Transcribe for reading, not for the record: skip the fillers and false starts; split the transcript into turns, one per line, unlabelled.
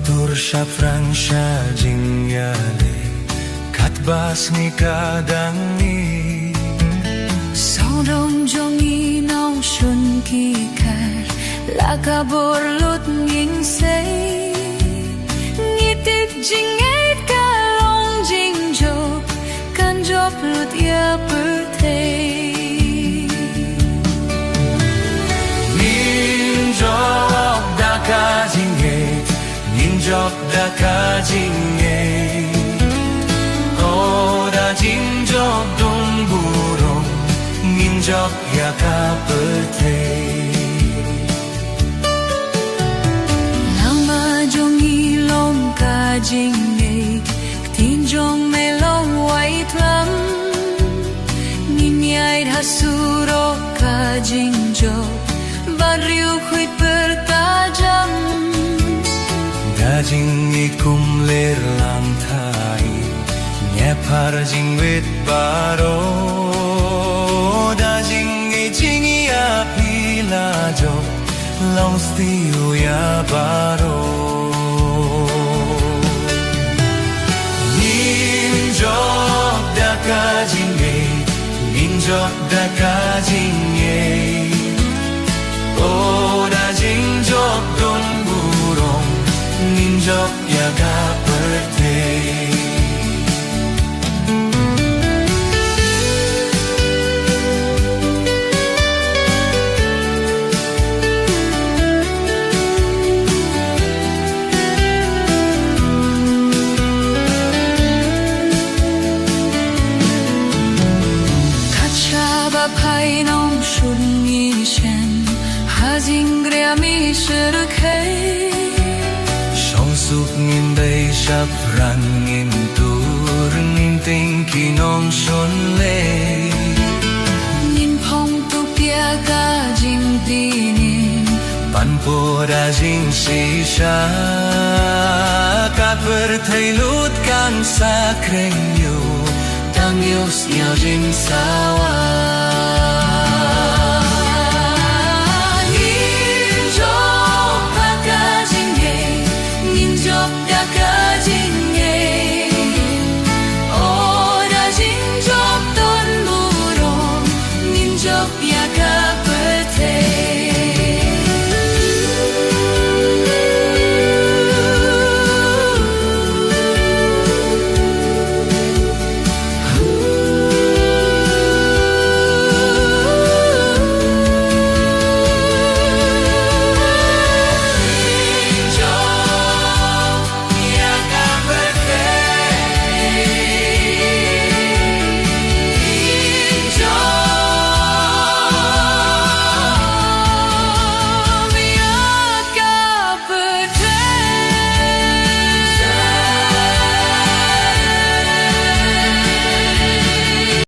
tutur sa Francia jingyale katbas ni kadangi
Song dong jong i nong shun ki kai la ka bor lut nging sei Ngi tit jing et ka long jing jo kan job lut ya per thei
Ninjok da ka jinge Ninjok da ka jinge O da jinjok dong burong Ninjok ya ka per thei
Lama jong i long ka jing ei tin jong me long wai thlam Nin yai ha su ro ka jing jo Barriu khuy per ka jam
Da jing i kum ler lang thai Nye par jing wet baro Da jing i a pila jo Long stiu ya baro Ninjok da ka jing Ninjok da ka jing O da jinjok don burong Ninjok ya ka per thei
Pai nong shun yi shen ha jing grea mi shir khay
Song suk ngin day sap rang ngin tur Ngin ting ki nong shun le
Nin phong tu pia ka jing ti nin
Pan po da jing si sha Ka per thei lut kan sa kreng yu Tang yu sniao jing sawa
Ninjok da ka